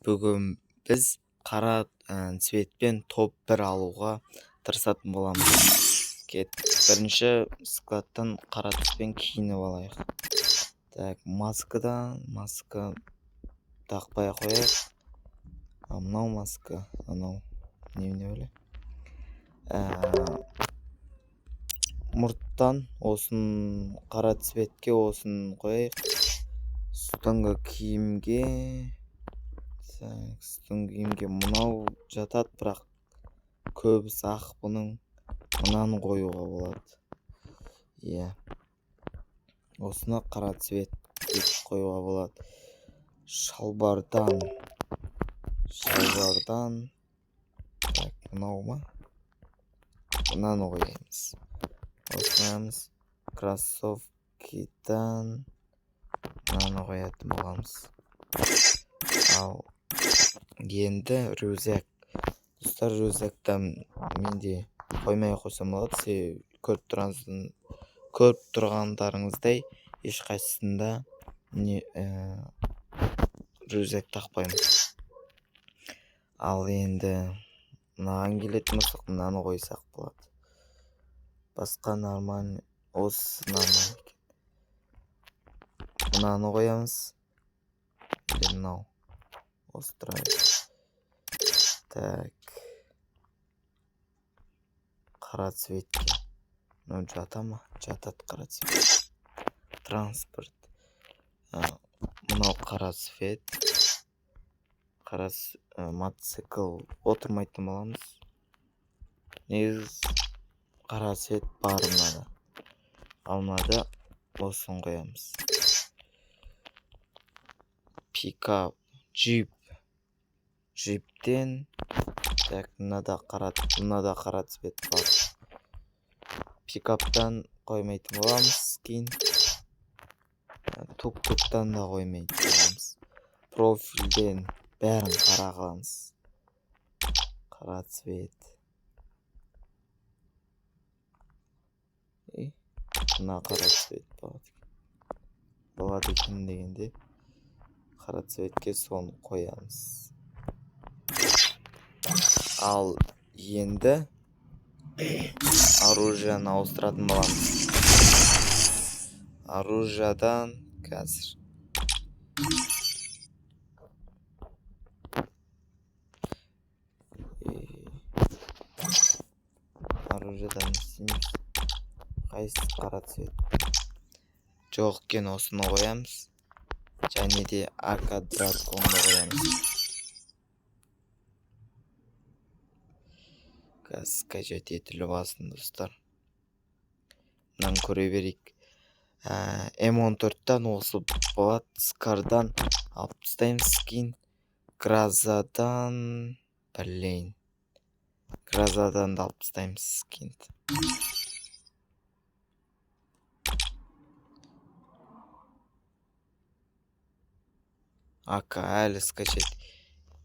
бүгін біз қара цветпен топ бір алуға тырысатын боламыз. Кеттік. Бірінші складтан қара түспен киініп алайық. Так, маска тақпай қояйық. Мынау маска, анау немене өлі. Мұрттан осын қара цветке осын қояйық. Үстіңгі киімге мынау жатады, бірақ көбісі ақ, бұның мынаны қоюға болады. Иә. Осыны қара цвет қоюға болады. Шалбардан. Так, мынау ма? Мынаны қоямыз. Осынамыз. Кроссовкидан мынаны қоятын боламыз. Ал енді рюкзак. Достар, рюкзактан менде қоймай қойсам болады. Көріп тұрғандарыңыздай ешқайсысында рюкзак тақпаймын. Ал енді мынаған келетін болсақ, мынаны қойсақ болады. Басқа нормально, осы нормально екен. Мынаны қоямыз. Мынау. Осы тұрайық. Так. Қара цветке. Мынау жата ма? Жатады қара цвет. Транспорт. Мынау қара цвет. Мотоцикл отырмайтын боламыз. Негіз қара цвет бар мынада. Ал мынада осын қоямыз. Пикап, джип. Джиптен. Так, мынада қара цвет бар. Пикаптан қоймайтын боламыз кейін. Тук-туктан да қоймайтын боламыз. Профильден бәрін қара қыламыз. Қара цвет. Мына қара цвет болады екен дегенде қара цветке соны қоямыз. Ал енді оружияны ауыстыратын боламыз. Оружиядан қазір оружиядан істейміз. Қайсы қара цвет? Жоқ екен, осыны қоямыз. Және де драконды қоямыз. Қазір жететілі басын, достар. Мынаны көре берейік. М14-тан осы болады. Скардан алып тастаймыз кейін. Гразадан да алып тастаймыз кейін. Әлі скачать.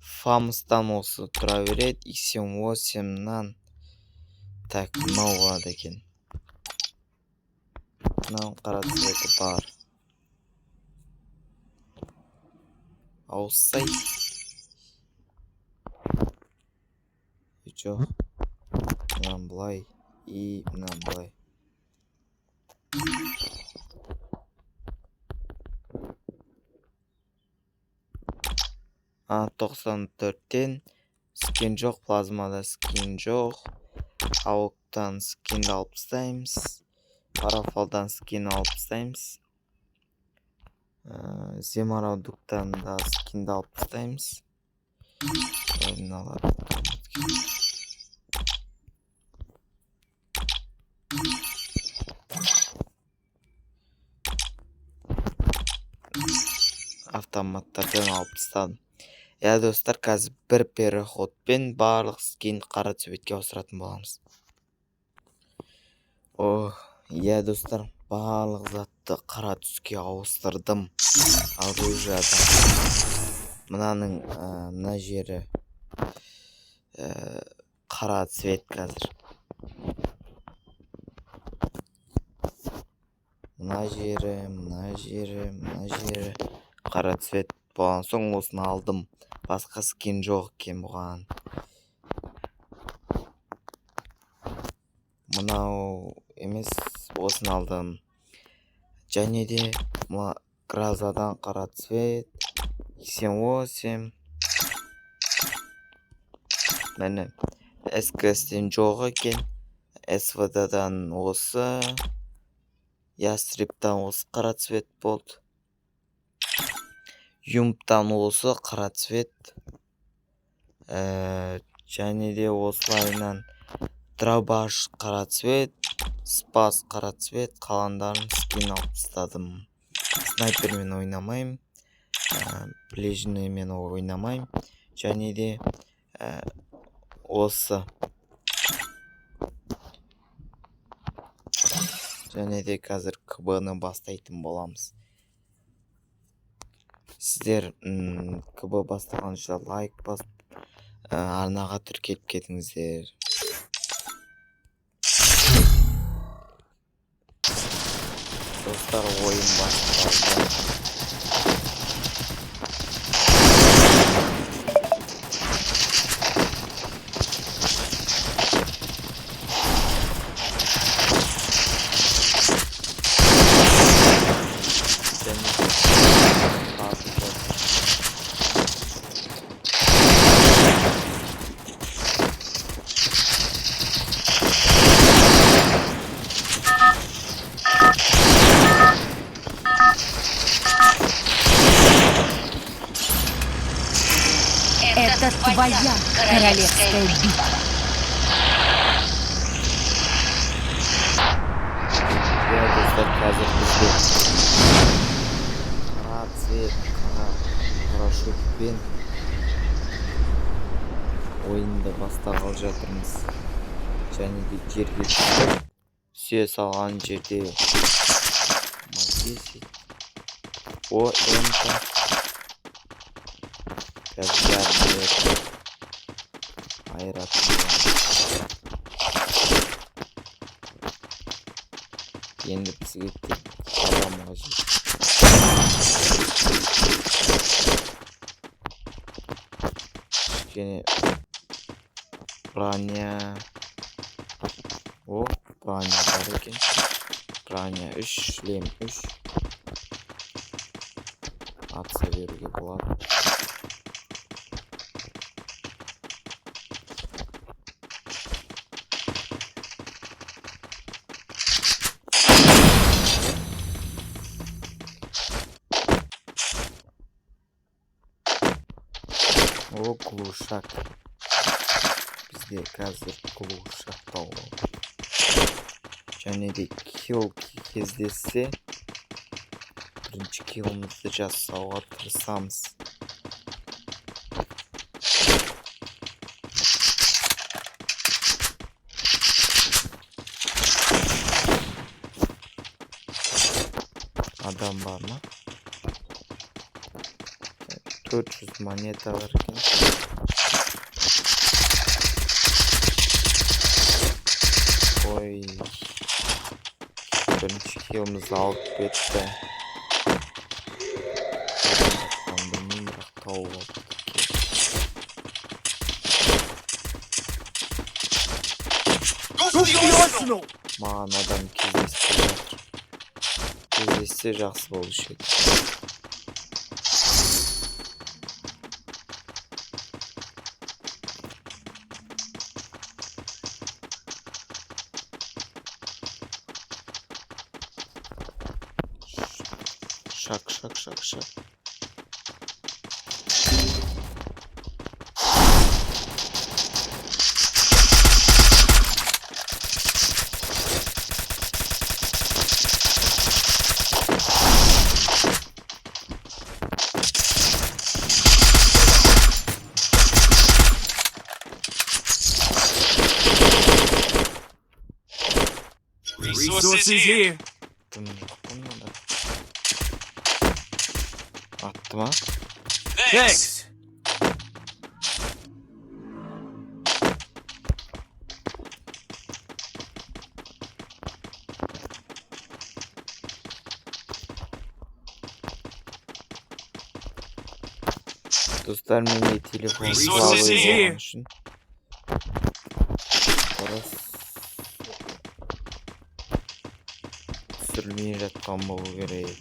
Фамыстан осы тұра береді. X78-нан. Так, мынау болады екен. Мынау қара цветі бар. Ауыссай. Жоқ. Мынан бұлай. Мынан бұлай. А94-тен скин жоқ, плазмада скин жоқ. Ауықтан скинді алып тастаймыз. Парафалдан скин алып тастаймыз. Земарадуктан да скинді алып тастаймыз. Автоматтардан алып тастадым. Достар, қазір бір переходпен барлық скин қара цветке ауыстыратын боламыз. Достар, барлық затты қара түске ауыстырдым. Оружиядан. Мынаның мына жері қара цвет қазір. Мына жері қара цвет болған соң осыны алдым. Басқа скин жоқ екен бұған. Мынау емес, осыны алдым. Және де Гразадан қара цвет 88. Міне СКСтен жоқ екен. СВДдан осы, Ястрептан осы қара цвет болды. Юмптан осы қара цвет. Және де осылайынан Драбаш қара цвет, Спас қара цвет, қаландарын скин алып тастадым. Снайпермен ойнамайым, ближнеймен ойнамайым. Және де осы. Және де қазір КБ-ны бастайтын боламыз. Сіздер КБ бастағанша лайк басып, арнаға тіркеліп кетіңіздер. Достар, ойын басталды. Это твоя королевская битва. Достар, қазір бізде қара цвет, парашютпен ойынды бастағалы жатырмыз. Және де жерге түсе салған жерде 10 ОМ-ка қазір айыратын. Енді бізге тек адамға жет. Кішкене броня. Броня бар екен. Броня 3, шлем 3. Атса беруге болады. Глушак. Бізде қазір глушак тауып. Және де килл кездессе, бірінші киллімізді жасауға тырысамыз. Адам бар ма? 400 монета бар екен. Ой, бірінші киллімізді алып кетті. Білмеймін, бірақ тауып алды. Маған адам кездессе жақсы болушы еді. Шак. Resources here. Attı mı? Thanks. Достар, менде телефон Resources слабый here. болған үшін біраз түсірілмей жатқан болу керек.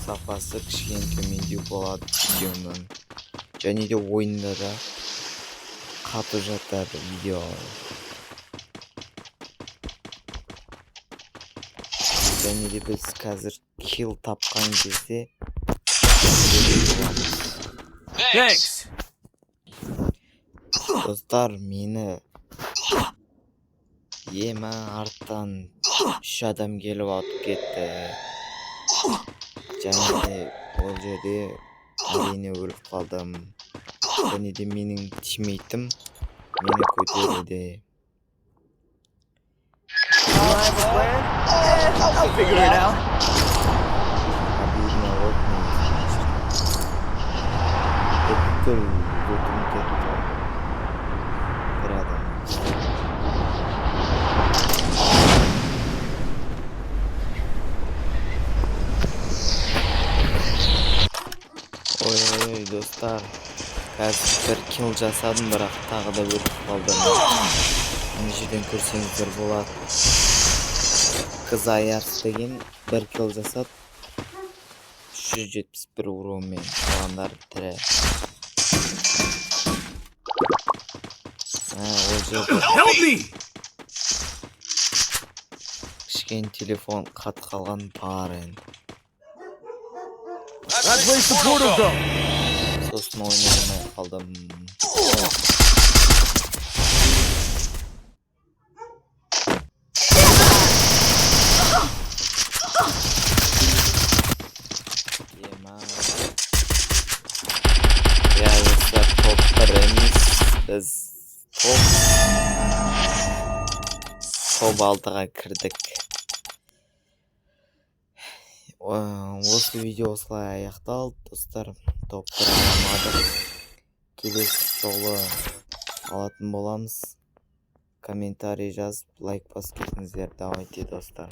Сапасы кішкене төмендеу болады видеоның. Және де ойында да қатып жатады видео. Және де біз қазір килл тапқан кезде Thanks. достар, мені арттан 3 адам келіп атып кетті. Және де ол жерде әрине өліп қалдым. Және де менің тимейтім мені көтеруде. I'll figure it out. Обидно вот бүткіл лутым кетті. Бір адам. Ой, достар. Қазір бір килл жасадым, бірақ тағы да өліп қалдым. Мына жерден көрсеңіздер болады. Кызаярс деген бір килл жасады. 371 уровенмен қалғандар тірі. Ол жерде Help me. кішкене телефон қатып қалған бар енді. That place the portal though. Сосын ойнамай қалдым. Dostlar, top 1 емес, біз топ 6-ға кірдік. Осы видео осылай аяқталды, достар. Топ 1 аламадық. Келесі жолы алатын боламыз. Комментарий жазып, лайк басып кетіңіздер. Давайте, достар.